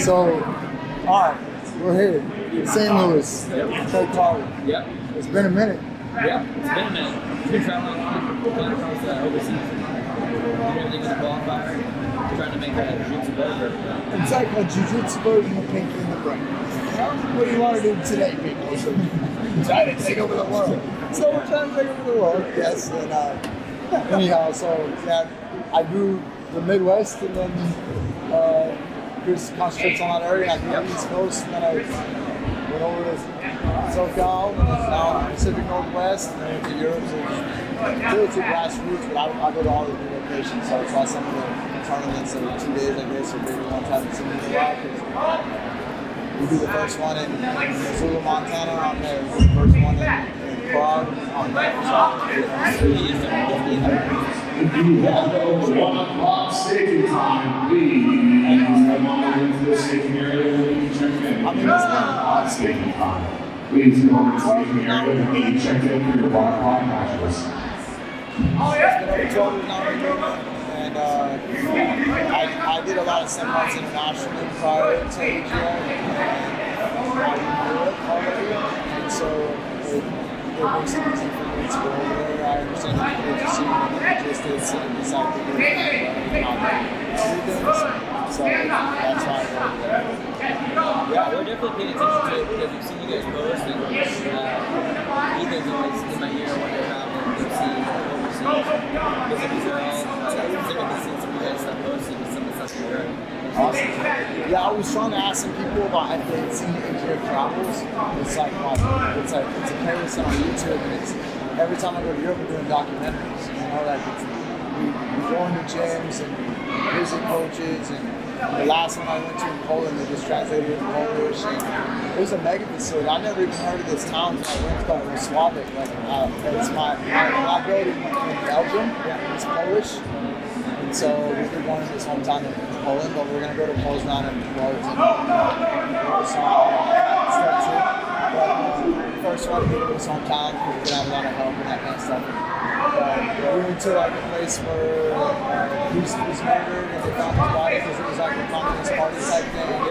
So, all right, we're here. St. Louis. Trey Carter. Yep. It's been a minute. Yeah, it's been a minute. It's been traveling a lot. Going across overseas. Doing everything with the qualifier. Trying to make a jiu-jitsu better. It's like a jiu-jitsu version of Pinky and the Brain. What do you want to do today, people? Try to take over the world. So we're trying to take over the world, yes. And anyhow, so yeah, I grew the Midwest, and then Chris concentrates on that area. I grew the East Coast, and then I went over to SoCal, and now I'm Pacific Northwest, and then went to Europe. So it's grassroots, but I go to all the new locations. So I saw some of the tournaments that are 2 days, I guess, or maybe one time in some of the because we do the first one in Missoula, Montana on there. We do the first one in Prague on there. So, 1 o'clock staging time, please. Come on into the staging area when you check in. 1 o'clock staging time. Please come into the staging area when you check in for your 1 o'clock matches. It's been over 12 years now. And I did a lot of seminars internationally prior to AGF, and I knew it already, and so it makes it easy for me to go over there. I understand the jiu-jitsu and logistics and decide to do things, so that's why I go over there. Yeah, we're definitely paying attention to it because we've seen you guys post, and Ethan's always in my ear when they're traveling overseas. Visit Israel, typically seen some of you guys stuff posted with some of the stuff you're doing. Awesome. Yeah, I was trying to ask some people about if they had seen AGF Travels. It's like it's a playlist on YouTube, and it's every time I go to Europe, we're doing documentaries. You know, like we go into gyms and visit coaches, and the last one I went to in Poland, they just translated it in Polish. And it was a mega facility. I never even heard of this town until I went to Wrocław. It's my black belt in Belgium. It's Polish. And so we've been going this whole time in Poland, but we're going to go to Poznan and step two. But first one to go to his hometown because we're going to have a lot of help and that kind of stuff. We went to like a place where he was murdered and they found his body because it was like a communist party type thing.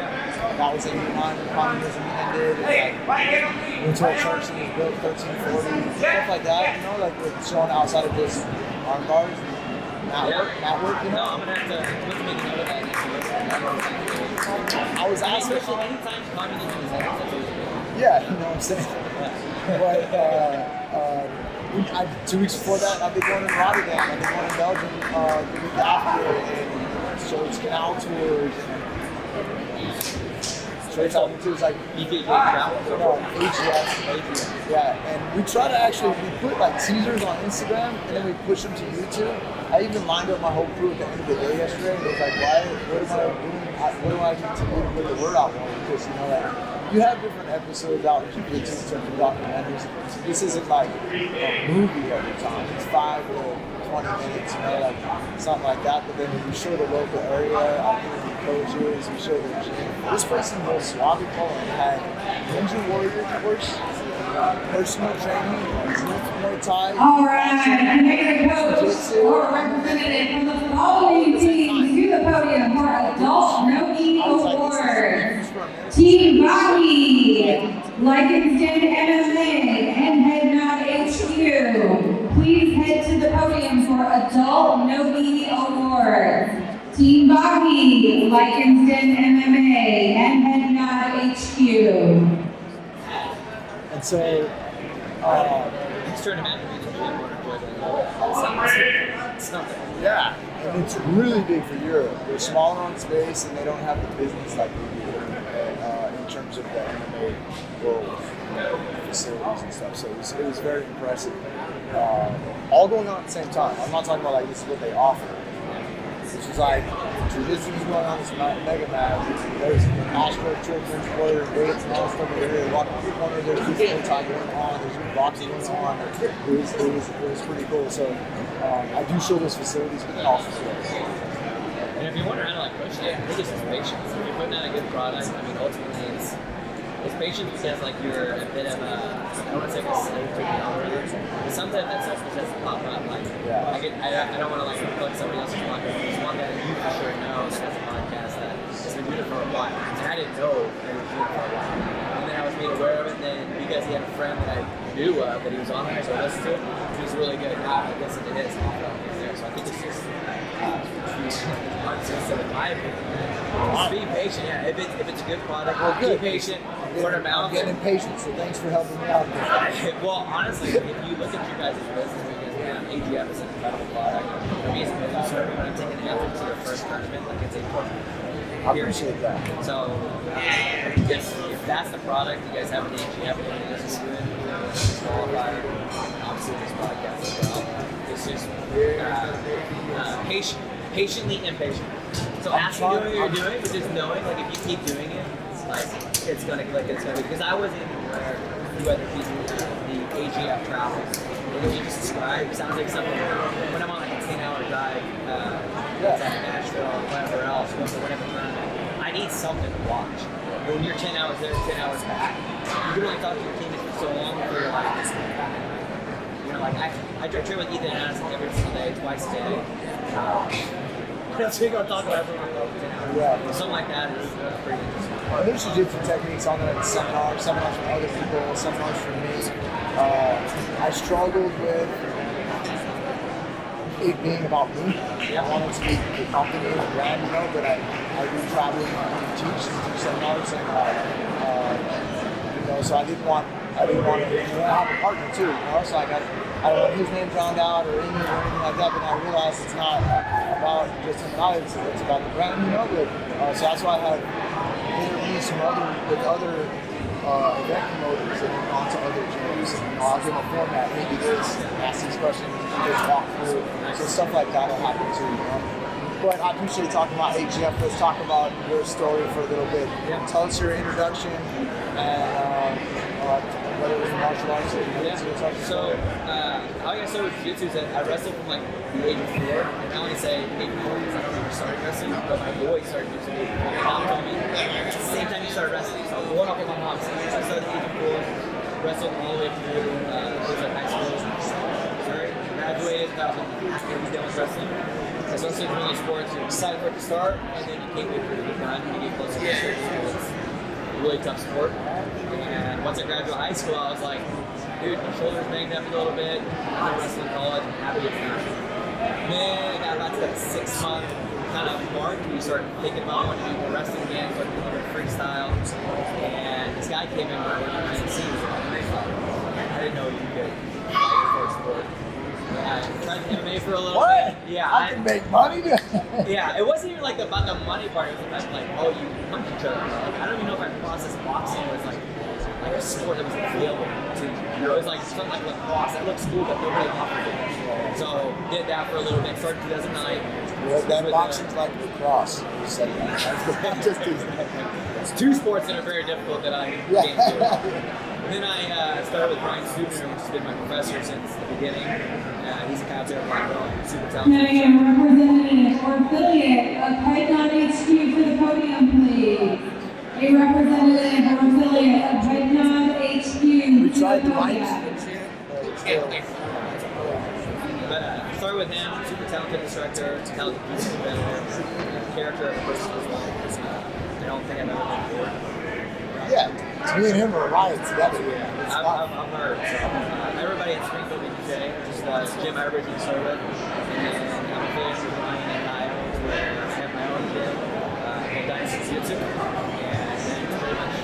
That was 89 when communism ended. And like, went to a church that was built 1340, stuff like that, you know, like with showing outside of just arm bars. Network, you know? No, I'm going to have to make a note of that. I was asking. Especially anytime communism is like, yeah, you know what I'm saying? But 2 weeks before that, I've been going in Rotterdam, I've been going in Belgium the week after, and showed canal tours. Trey told me too, it's like EGF travel? No, AGF. Yeah, and we try to we put like teasers on Instagram, and then we push them to YouTube. I even lined up my whole crew at the end of the day yesterday, and it was like, what do I need to do to put the word out more? Because, you know, like, you have different episodes out in jiu-jitsu in terms of documentaries. This isn't like a movie every time. It's 5 to 20 minutes, you know, like something like that. But then we show the local area, I interview coaches, we show the gym. This place in Wrocław had Ninja Warrior course, personal training, Muay Thai. All right, negative coach or representative from the following teams to the podium for Adult No-Gi Award. Team Baki, Lycanston MMA, and Head Nod HQ. Please head to the podium for Adult No-Gi Award. Team Baki, Lycanston MMA, and Head Nod HQ. And so, He's trying to imagine it's nothing. Yeah, and it's really big for Europe. They're smaller on space, and they don't have the business like we do in terms of the MMA world facilities and stuff. So it was very impressive. All going on at the same time. I'm not talking about like this is what they offer. Which is like jiu-jitsu is going on this mega match. There's Astro Children's Warrior Gates and all stuff over here. Walking through the corner, there's this Muay Thai going on, there's boxing going on. It was pretty cool. So I do show those facilities, but then also. And if you wonder how to like push it, I think it's just patience. If you're putting out a good product, I mean, ultimately it's patience because like you're a bit of a, I don't want to say a slave to the algorithm, but sometimes that stuff just doesn't pop up. Like, I don't want to like plug somebody else's podcast. There's one that you for sure know as a podcast that has been doing it for a while, and I didn't know he was doing it for a while. And then I was made aware of it, and then because he had a friend that I knew of that he was on there, so I listened to it. He was really good. Now I listen to his there. So I think it's just in my opinion. Just be patient. Yeah, if it's a good product, be patient. Word of mouth. I'm getting impatient, so thanks for helping me out. Well, honestly, if you look at your guys' business, AGF is an incredible product. For me, it's a business serving when I'm taking athletes to their first tournament, like it's important. I appreciate that. So, if that's the product, you guys have an AGF and it doesn't do it, qualifier, obviously this podcast as well. It's just patiently impatient. So asking doing what you're doing, but just knowing, like if you keep doing it, like it's gonna click, it's gonna be, because I wasn't even aware of who other people the AGF travels. And if you just describe, it sounds like something when I'm on like a 10-hour drive, it's at Nashville or whatever else, or whatever tournament, I need something to watch. And when you're 10 hours there, 10 hours back, you can only talk to your teammates for so long before you're like, this is you know, like I train with Ethan and Addison every single day, twice a day. So you go talk about everyone for 10 hours. Yeah. Something like that is pretty interesting. There's jiu-jitsu techniques on there in seminars from other people, seminars from me. I struggled with it being about me. I wanted to be the company and the brand, you know, but I do traveling and teach seminars, and you know, so I didn't want to, you know, have a partner too, you know, so I don't want his name drowned out or anything like that, but I realized it's not about just him and I, it's about the brand, you know, but, so that's why I have interviews with other event promoters and on to other gyms, and you know, I'll give them a format, maybe this, ask these questions, just walk through, so stuff like that will happen too, you know. But I appreciate talking about AGF. Let's talk about your story for a little bit. Tell us your introduction and whether it was martial arts or So, how I got started with jiu-jitsu is that I wrestled from like the age of 4, and I only say 8 4 because I don't remember starting wrestling, but my boy started jiu-jitsu at 8 4. My mom told me at the same time you started wrestling, so I was going off with my mom. So I started at the age of 4, wrestled all the way through high school, Missouri, graduated, that was when I was done with wrestling. I started doing sports, you're excited for it to start, and then you can't wait for it to get done, you get close to district, it's a really tough sport. And once I graduated high school, I was like, dude, my shoulders banged up a little bit, I'm in wrestling college, I'm happy it's not. Then I got about to that 6-month kind of mark, and you start thinking about wanting to do more wrestling again, start doing a little bit of freestyle, and this guy came in when I worked behind the scenes, and I didn't know you could fight for a sport. I tried MMA for a little bit. Yeah, I can make money. Yeah, it wasn't even like about the money part. It was about like, oh, you punch each other. Like, I don't even know if I processed boxing was like a sport that was available to you. It was like something like lacrosse. That looks cool, but nobody offered it. So did that for a little bit. Started 2009. That boxing's like lacrosse. You said that. It's 2 sports that are very difficult that I came to. Then I started with Brian Stubner, which has been my professor since the beginning. He's a counselor at Black Belt, super talented. Now a representative or affiliate of Python HQ for the podium, please. A representative or affiliate of Python HQ We to tried the the podium. mics. But I started with him, super talented instructor, talented competitor, character of a person as well. I don't think I've ever been bored. Yeah, me and him are riot together. I've heard. So, everybody at Springfield BJ, which is the gym I originally started with, and then I'm affiliated with Ryan and Kyle, where I have my own gym called Dynasty Jiu-Jitsu, and then pretty much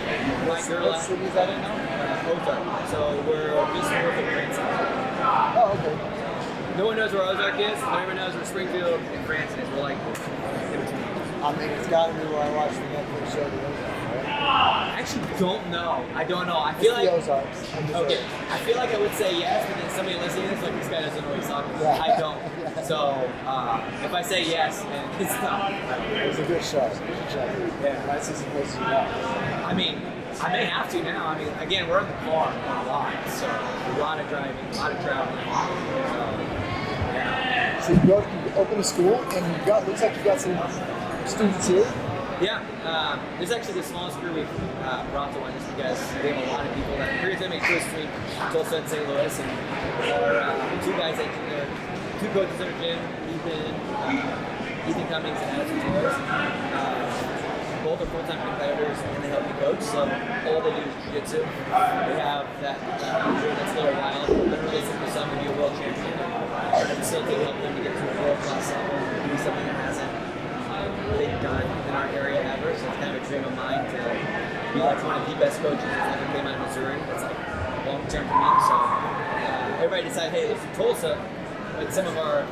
my girl What city is that in now? Ozark. So we're just north of France. Oh, okay. No one knows where Ozark is. Everyone knows where Springfield and France is. We're like in between. I mean, it's got to be where I watched the Netflix show, The Ozarks, right? I actually don't know. I don't know. I feel It's like The Ozarks. okay. I feel like I would say yes, but then somebody listening to this like this guy doesn't know what he's talking about. Yeah. I don't. So if I say yes, then it's not. It was a good show. It's a good show. Yeah, that's just supposed to be that. I mean, I may have to now. I mean, again, we're in the farm a lot, so a lot of driving, a lot of traveling. So, yeah. So you open a school, and looks like you got some students here. Yeah, this is actually the smallest crew we've brought to one just because we have a lot of people that crews that make choice between Tulsa and St. Louis, and there are 2 guys that are 2 coaches at our gym, Ethan Cummings and Addison Torres. both are full-time competitors and they help me coach. So all they do is jiu-jitsu. They have that dream that's a little wild. They're releasing for some to be a world champion. And the facility will help them to get to a world-class level and do something that hasn't been done in our area ever. So it's kind of a dream of mine to be like one of the best coaches that's ever came out of Missouri. That's like long-term for me. So everybody decided, hey, let's do Tulsa. But some of our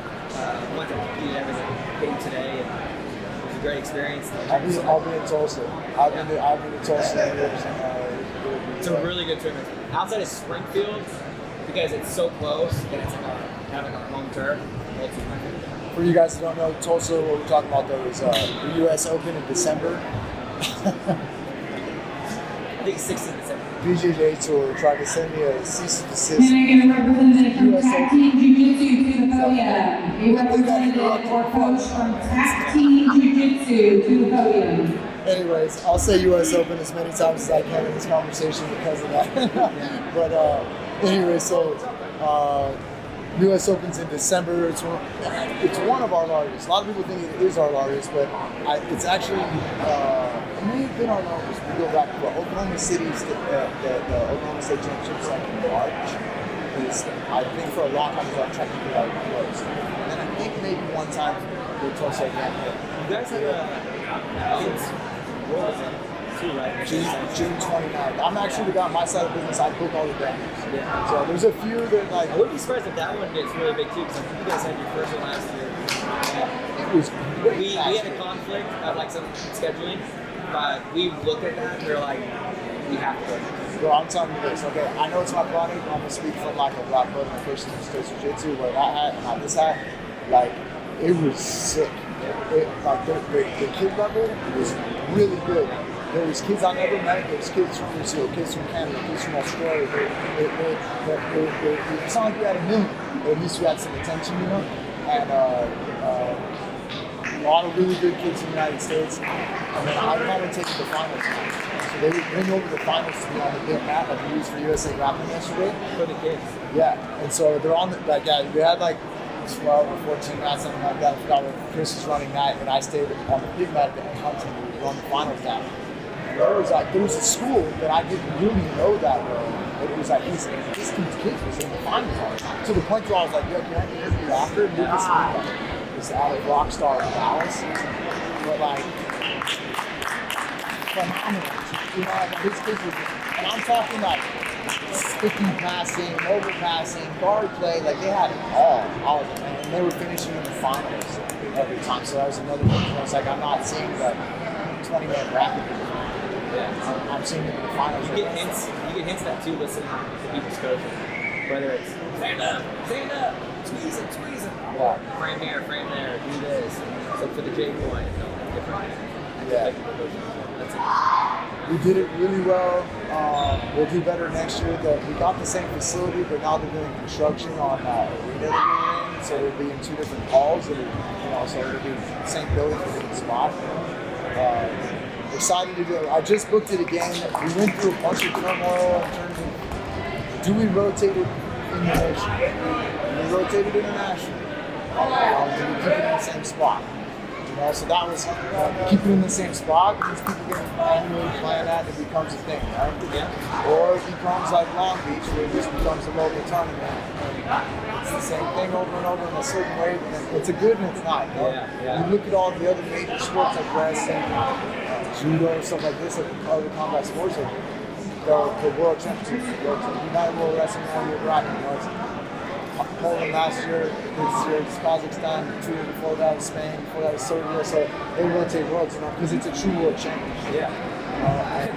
ones that competed everything came today. And it was a great experience. I'll be in Tulsa. I've been to Tulsa in years. It's a really good tournament. Outside of Springfield, because it's so close and it's kind of like a home turf, Tulsa's my favorite. For you guys who don't know, Tulsa, what we're talking about though is the U.S. Open in December. I think 16th December. BJJ Tour tried to send me a cease and desist. Can I get a representative from Tag Team Jiu-Jitsu to the podium? A representative or coach from Tag Team Jiu-Jitsu to the podium. Anyways, I'll say U.S. Open as many times as I can in this conversation because of that. But anyway, so U.S. Open's in December. It's one of our largest. A lot of people think it is our largest, but it's actually it may have been our largest. We go back to Oklahoma City's the Oklahoma State Championships like in March. Is I think for a long time it was technically like close. And then I think maybe one time the Tulsa again. You guys have a kids World Cup too, right? June 29th. I'm actually the guy on my side of the business. I book all the venues. Yeah. So there's a few that like. I wouldn't be surprised if that one gets really big too, because I think you guys had your first one last year. It was great. We had a conflict of like some scheduling, but we looked at that and we were like, we have to go. Bro, I'm telling you this, okay? I know it's my product, but I'm gonna speak from like a black belt and a person who does jiu-jitsu, where that hat and like this hat, like, it was sick. Like the kid level was really good. There was kids I never met. There was kids from Brazil, kids from Canada, kids from Australia. It's not like we had a million, but at least we had some attention, you know. And a lot of really good kids in the United States. And then I commentated the finals. So they would bring over the finals to me on the big mat like we used for USA Grappling yesterday. For the kids. Yeah, and so they're on the, like, yeah, they had like 12 or 14 mats, something like that. I forgot what Chris was running that, and I stayed on the big mat at the end hunting. We were on the finals down. There was a school that I didn't really know that well. But it was like this kid was in the finals all the time. To the point where I was like, yo, can I interview after? And this out of Rockstar in Dallas. But like, phenomenal. You know, like his kids were, and I'm talking like sticky passing, overpassing, guard play, like they had it all. And they were finishing in the finals every time. So that was another thing. I was like, I'm not seeing the 20-man bracket. Yeah. I'm seeing them in the finals. You get hints of that too, listening to people's coaching. Whether it's stand up, squeeze it. Yeah. Frame here, frame there, do this. Look for the J point, different. Yeah. That's it. We did it really well. We'll do better next year. We got the same facility, but now they're doing construction on arena that we're in, so it'll be in two different halls. So it'll be the same building for different spot. Excited to do it. I just booked it again. We went through a bunch of turmoil in terms of do we rotate it in the nation? Do we rotate it internationally? Do we keep it in the same spot? So that was keep it in the same spot. These people can annually plan that, it becomes a thing, right? Yeah. Or it becomes like Long Beach, where it just becomes a local tournament. And it's the same thing over and over in a certain way. And it's a good and it's not. Yeah. You look at all the other major sports like wrestling, judo, stuff like this, like other combat sports, like the world championships, the United World Wrestling, World Grappling. Poland last year, this year it's Kazakhstan, 2 years before that was Spain, before that was Serbia, so they rotate worlds, because it's a true world championship. Yeah.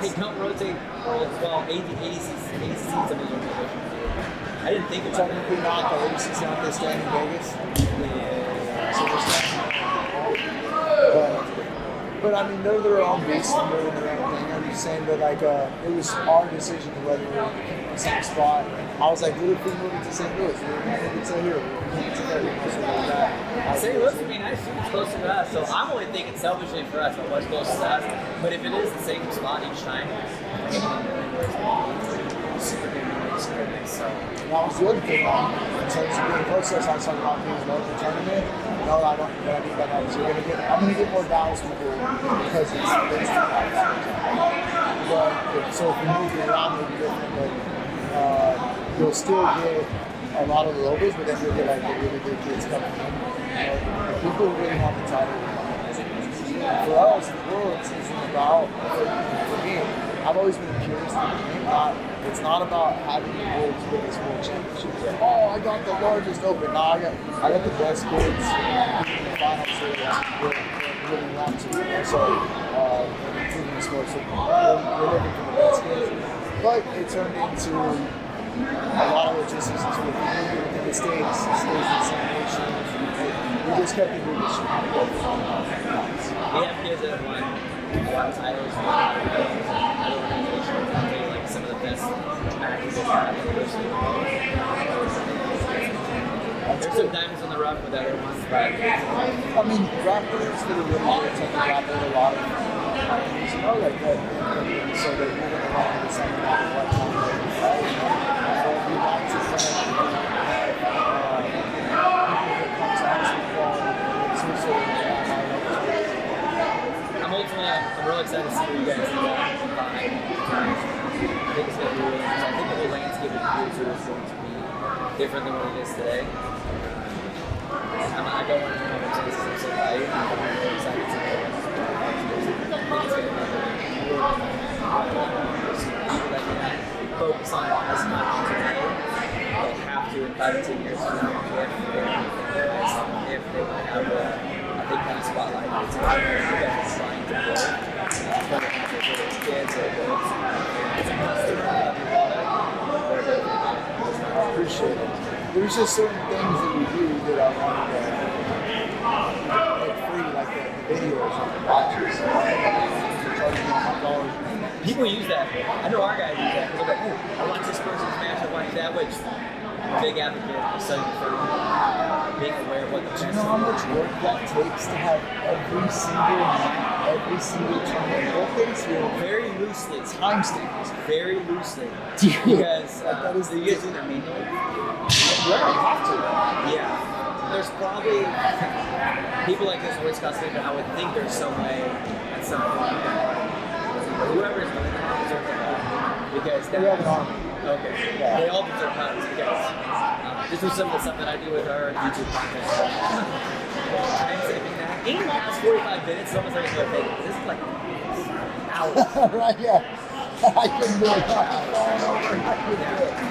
They don't rotate well, 80 seats of those organizations. I didn't think about that. Technically not, the 80 seats aren't they staying in Vegas? Yeah. So they're staying. But I mean, they're their own beast and they're their own thing. I'm just saying that it was our decision whether we were keeping the same spot. I was like, what if we move it to St. Louis? What if we move it to here? What if we move it to there? St. Louis, I mean, I assume it's closer to us, so I'm only thinking selfishly for us, but what's closest to us. But if it is the same spot each time, super good. So that was the other thing. In terms of being close to us, I was talking about being local tournament. No, I don't. But I mean by that is I'm gonna get more Dallas people because it's there's 2 Dallas. But so if you move it around, it'll be different. But you'll still get a lot of the logos, but then you'll get like the really good kids coming in. The people who really want the title. For us, the world isn't about, for me, I've always been a purist in the game. It's not about having the world's biggest world championship. Oh, I got the largest open. No, I got the best kids in the finals that really want to. So, improving the sport. So we're looking for the best kids. But it turned into a lot of logistics into it. Within the states, the same nation. We just kept it really strong. We have kids that have won a lot of titles in other organizations. I think like some of the best matches they've had in the history of the world. There's some diamonds in the rough with other ones, but I mean, grapplers that are really good tend to grapple a lot of companies, you know, like that. So that you're going to run into something like a lifetime of so we want to kind of people that come to us with quality. I'm really excited to see what you guys do by I think it's going to be really interesting. I think the whole landscape of jiu-jitsu is going to be different than what it is today. I don't want to make sense of so value. I'm really excited to see what I think it's going to be really that can focus on it as much today. They'll have to in 5 to 10 years from now if they want to have a big kind of spotlight. It's a guys trying to build. Whether it's kids or adults. It's a customer of your product. I appreciate it. There's just certain things that we do that I want to make free, like the videos and the watches. People use that. I know our guys use that. They're like, oh, I watch this person's match, I watch that, which big advocate of studying for being aware of what the best is. Do you know how much work that takes to have every single tournament both days here? Very loosely. Timestamps. Very loosely. Because you guys do their main note? Yeah, you have to. Yeah. There's probably people like this voice costing, but I would think there's some way at some point. Whoever's doing that deserves a vote. Because We have an army. Okay. Yeah. They all deserve votes because this was some of the stuff that I do with our YouTube content. Time saving that. Even past 45 minutes, it's almost like it's okay. This is like hours. Right, yeah. I couldn't do it.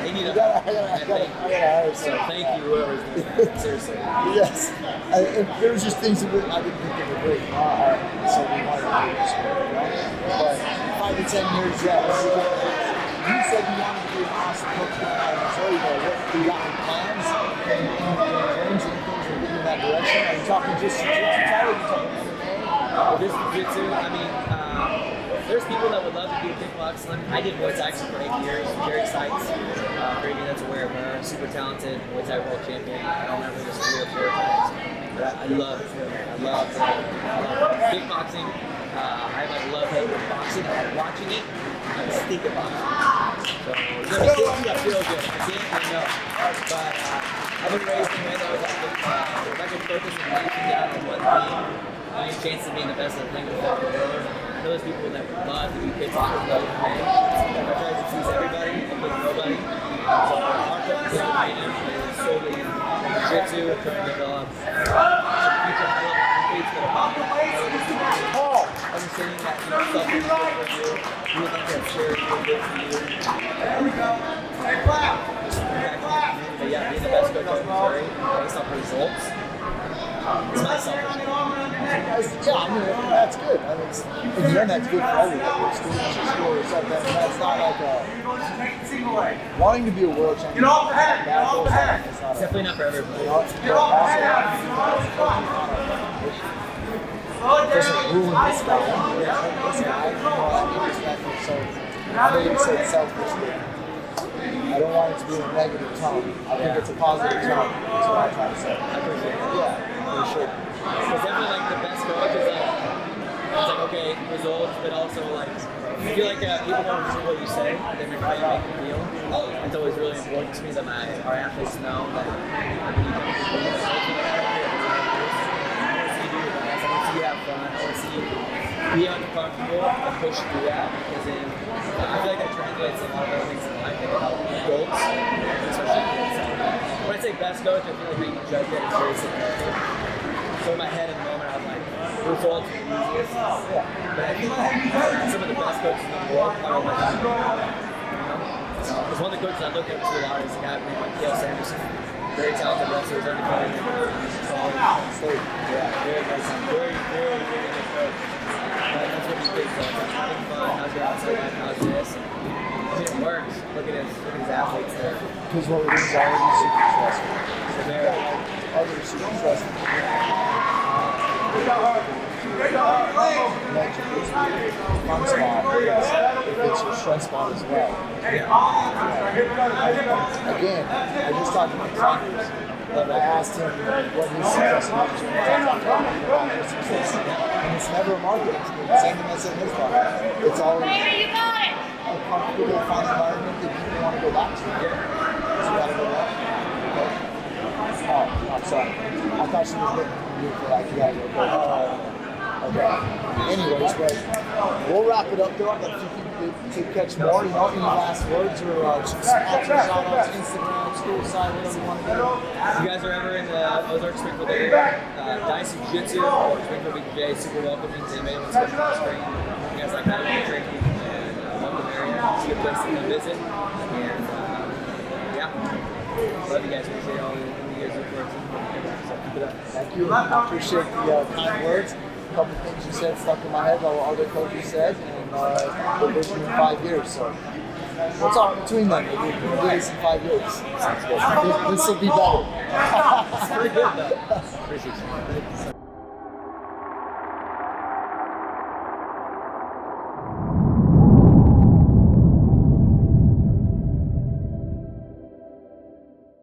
They need a I gotta hire So someone. thank you, whoever's doing that. Seriously. Yes. There was just things that I didn't think they were great. So we wanted to do this. But 5 to 10 years, yeah. You said you wanted to be an awesome coach. I'm sure you know what you got any plans and dreams and things that lead in that direction. Are you talking just jiu-jitsu title? Are you talking MMA? With this jiu-jitsu, I mean, there's people that would love to do kickboxing. I did Muay Thai for 8 years. Jerry Sykes, for anyone that's aware of her, super talented Muay Thai world champion. I don't remember this 3 or 4 times, but I love it. I love kickboxing. I have a love-hate with boxing. I like watching it. I stink at boxing. So it's going to make you feel good. I can't really know. But I've been raised in a way that was like, if I could focus and niching down on one thing, I have a chance of being the best at the thing before the world. Those people that would love to be kickboxers, love to play. If I try to tease everybody, I pick nobody. So our focus is solely in jiu-jitsu, trying to develop some future high-level athletes that are popular. Understanding that stuff is good for you, you would like to have shared good for you. But yeah, being the best coach in Missouri, based off results, it's not selfish. Yeah, I mean, that's good. I mean, in the end, that's good for everyone. School or something. That's not like wanting to be a world champion. Get off the head! Get off the head! It's definitely not for everybody. Get off the head! Doesn't ruin this guy. This guy, so I know you said selfishly. I don't want it to be a negative tone. I think it's a positive tone. That's what I try to say. I appreciate it. Yeah, for sure. It's definitely like the best coach is like, it's like, okay, results, but also like, I feel like people don't see what you say, they make how you make them feel. It's always really important to me that our athletes know that be uncomfortable and push through that, because then I feel like that translates to a lot of other things in life. It can help goals, especially when I say best coach, I feel like you can judge it as very subjective. So in my head in the moment, I was like, results are the easiest. Yeah. But I think some of the best coaches in the world are like, because one of the coaches I look up to a lot is a guy named like Kale Sanderson. Very talented wrestler, he's undefeated. Yeah, very good coach. That's what he thinks of. Having fun, how's your outside life, how's this? I mean, it works. Look at his athletes there. Because what we're doing is already super stressful. So they're Others super stressful. Fun spot. If it's your stress spot as well. Again, I just talked to my Saunders, and I asked him what his success was. And it's never a marketing scheme. Same thing I said in his talk. It's always a comfortable, fun environment that people want to go back to. So you gotta go back. Oh, I'm sorry. I thought she was looking for like, you gotta go. Okay. Anyways, but we'll wrap it up there. I've got a few people to catch more. You know, any last words or sponsors out on Instagram, school side, whatever you want to do. If you guys are ever in the Ozark Springfield area, Dynasty Jiu-Jitsu or Springfield BJJ, super welcoming. Anybody wants to come to the spring. You guys like that and drinking and welcome area. It's a good place to come visit. And yeah, love you guys. Appreciate all the you guys do for us. So keep it up. Thank you. I appreciate the kind words. A couple things you said stuck in my head, all other coaches said, and the vision in 5 years. So we'll talk between them. We'll do this in 5 years. This will be better. It's pretty good though.